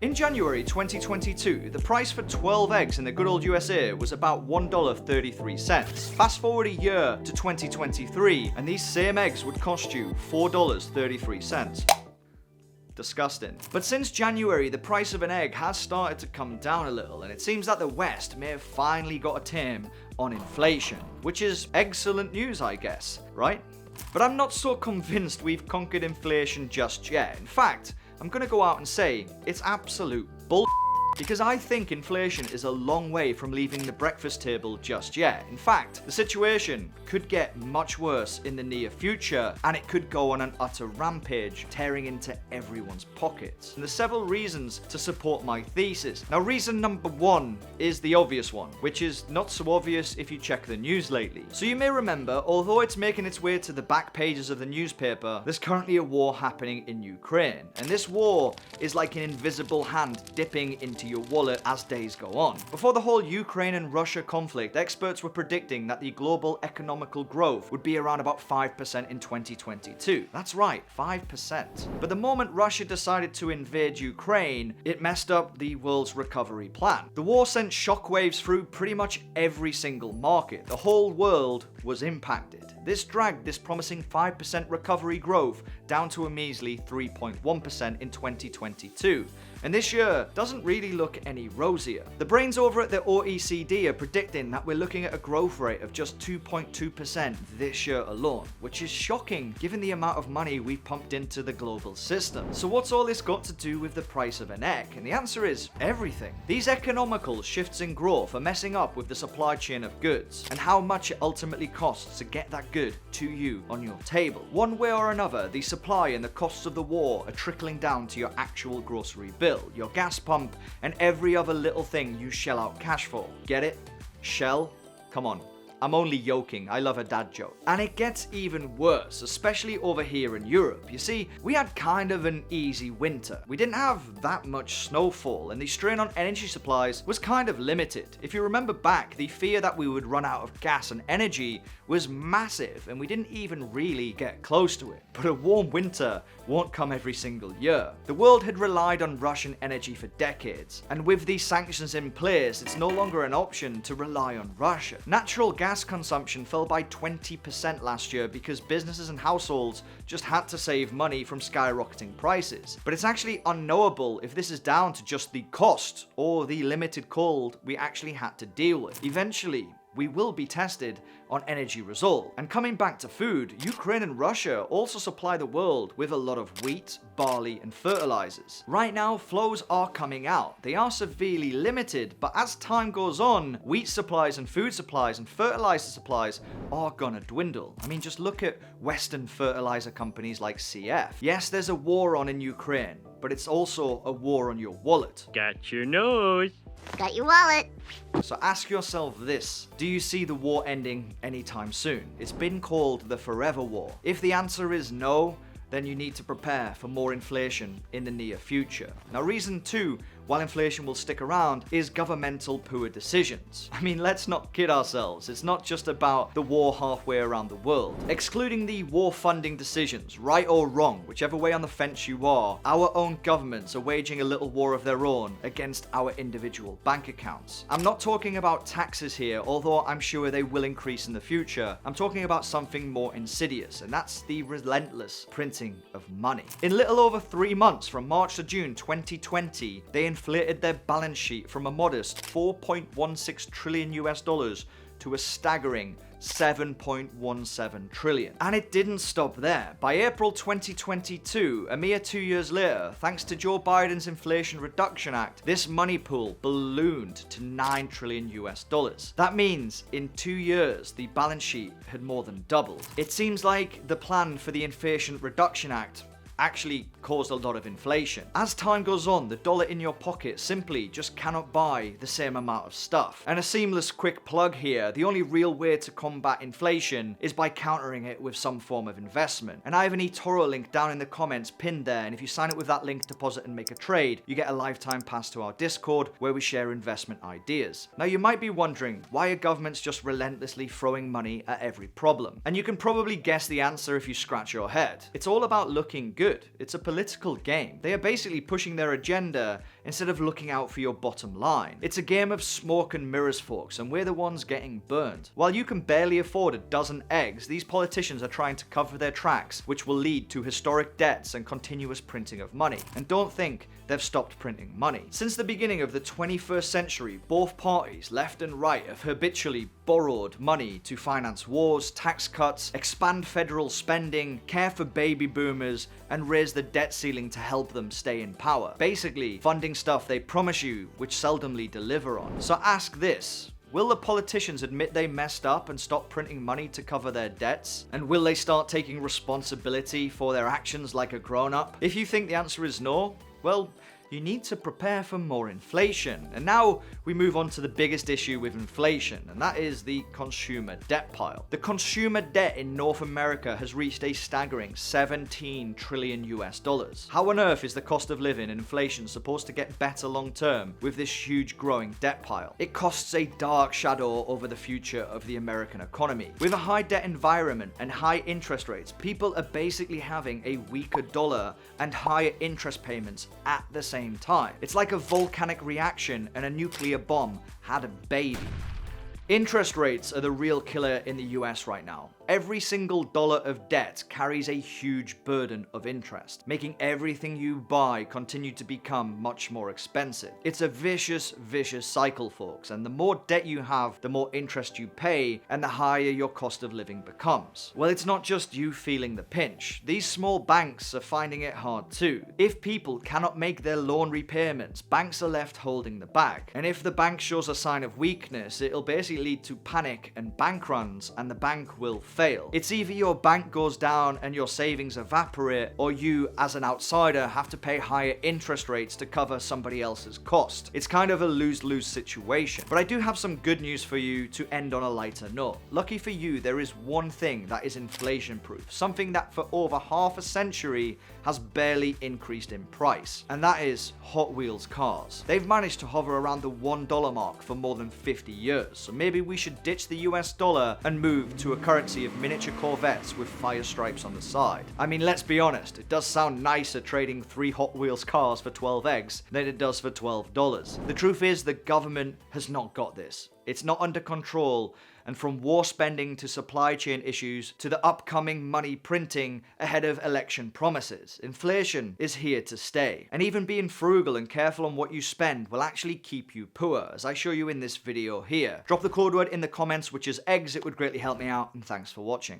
In January 2022, the price for 12 eggs in the good old USA was about $1.33. Fast forward a year to 2023, and these same eggs would cost you $4.33. Disgusting. But since January, the price of an egg has started to come down a little, and it seems that the West may have finally got a tame on inflation, which is excellent news, I guess, right? But I'm not so convinced we've conquered inflation just yet. In fact, I'm gonna go out and say it's absolute bull. Because I think inflation is a long way from leaving the breakfast table just yet. In fact, the situation could get much worse in the near future, and it could go on an utter rampage, tearing into everyone's pockets. And there's several reasons to support my thesis. Now, reason number one is the obvious one, which is not so obvious if you check the news lately. So you may remember, although it's making its way to the back pages of the newspaper, there's currently a war happening in Ukraine. And this war is like an invisible hand dipping into your wallet as days go on. Before the whole Ukraine and Russia conflict, experts were predicting that the global economical growth would be around about 5% in 2022. That's right, 5%. But the moment Russia decided to invade Ukraine, it messed up the world's recovery plan. The war sent shockwaves through pretty much every single market. The whole world was impacted. This dragged this promising 5% recovery growth down to a measly 3.1% in 2022. And this year doesn't really look any rosier. The brains over at the OECD are predicting that we're looking at a growth rate of just 2.2% this year alone, which is shocking given the amount of money we've pumped into the global system. So what's all this got to do with the price of an egg? And the answer is everything. These economical shifts in growth are messing up with the supply chain of goods and how much it ultimately costs to get that good to you on your table. One way or another, the supply and the costs of the war are trickling down to your actual grocery bill, your gas pump, and every other little thing you shell out cash for. Get it? Shell? Come on. I'm only joking, I love a dad joke. And it gets even worse, especially over here in Europe. You see, we had kind of an easy winter. We didn't have that much snowfall, and the strain on energy supplies was kind of limited. If you remember back, the fear that we would run out of gas and energy was massive, and we didn't even really get close to it. But a warm winter won't come every single year. The world had relied on Russian energy for decades, and with these sanctions in place, it's no longer an option to rely on Russia. Natural gas consumption fell by 20% last year because businesses and households just had to save money from skyrocketing prices. But it's actually unknowable if this is down to just the cost or the limited cold we actually had to deal with. Eventually, we will be tested on energy resolve. And coming back to food, Ukraine and Russia also supply the world with a lot of wheat, barley, and fertilizers. Right now, flows are coming out. They are severely limited, but as time goes on, wheat supplies and food supplies and fertilizer supplies are gonna dwindle. I mean, just look at Western fertilizer companies like CF. Yes, there's a war on in Ukraine, but it's also a war on your wallet. Got your nose. Got your wallet. So ask yourself this: do you see the war ending anytime soon? It's been called the Forever War. If the answer is no, then you need to prepare for more inflation in the near future. Now, reason two, while inflation will stick around, is governmental poor decisions. I mean, let's not kid ourselves. It's not just about the war halfway around the world. Excluding the war funding decisions, right or wrong, whichever way on the fence you are, our own governments are waging a little war of their own against our individual bank accounts. I'm not talking about taxes here, although I'm sure they will increase in the future. I'm talking about something more insidious, and that's the relentless printing of money. In little over 3 months, from March to June 2020, they inflated their balance sheet from a modest $4.16 trillion to a staggering $7.17 trillion. And it didn't stop there. By April 2022, a mere 2 years later, thanks to Joe Biden's Inflation Reduction Act, this money pool ballooned to $9 trillion. That means in 2 years, the balance sheet had more than doubled. It seems like the plan for the Inflation Reduction Act actually caused a lot of inflation. As time goes on, the dollar in your pocket simply just cannot buy the same amount of stuff. And a seamless quick plug here, the only real way to combat inflation is by countering it with some form of investment. And I have an eToro link down in the comments pinned there, and if you sign up with that link, deposit and make a trade, you get a lifetime pass to our Discord where we share investment ideas. Now, you might be wondering, why are governments just relentlessly throwing money at every problem? And you can probably guess the answer if you scratch your head. It's all about looking good. It's a political game. They are basically pushing their agenda instead of looking out for your bottom line. It's a game of smoke and mirrors, folks, and we're the ones getting burned. While you can barely afford a dozen eggs, these politicians are trying to cover their tracks, which will lead to historic debts and continuous printing of money. And don't think they've stopped printing money. Since the beginning of the 21st century, both parties, left and right, have habitually borrowed money to finance wars, tax cuts, expand federal spending, care for baby boomers, and raise the debt ceiling to help them stay in power. Basically, funding stuff they promise you, which seldomly deliver on. So ask this. Will the politicians admit they messed up and stop printing money to cover their debts? And will they start taking responsibility for their actions like a grown-up? If you think the answer is no, well, you need to prepare for more inflation. And now we move on to the biggest issue with inflation, and that is the consumer debt pile. The consumer debt in North America has reached a staggering 17 trillion US dollars. How on earth is the cost of living and inflation supposed to get better long term with this huge growing debt pile? It casts a dark shadow over the future of the American economy. With a high debt environment and high interest rates, people are basically having a weaker dollar and higher interest payments at the same time. It's like a volcanic reaction and a nuclear bomb had a baby. Interest rates are the real killer in the US right now. Every single dollar of debt carries a huge burden of interest, making everything you buy continue to become much more expensive. It's a vicious cycle, folks, and the more debt you have, the more interest you pay, and the higher your cost of living becomes. Well, it's not just you feeling the pinch. These small banks are finding it hard too. If people cannot make their loan repayments, banks are left holding the bag. And if the bank shows a sign of weakness, it'll basically lead to panic and bank runs, and the bank will fail. It's either your bank goes down and your savings evaporate, or you, as an outsider, have to pay higher interest rates to cover somebody else's cost. It's kind of a lose-lose situation. But I do have some good news for you to end on a lighter note. Lucky for you, there is one thing that is inflation-proof, something that for over half a century has barely increased in price, and that is Hot Wheels cars. They've managed to hover around the $1 mark for more than 50 years, so maybe we should ditch the US dollar and move to a currency of miniature Corvettes with fire stripes on the side. I mean, let's be honest, it does sound nicer trading 3 Hot Wheels cars for 12 eggs than it does for $12. The truth is, the government has not got this. It's not under control, and from war spending to supply chain issues to the upcoming money printing ahead of election promises, inflation is here to stay. And even being frugal and careful on what you spend will actually keep you poor, as I show you in this video here. Drop the code word in the comments, which is eggs. It would greatly help me out, and thanks for watching.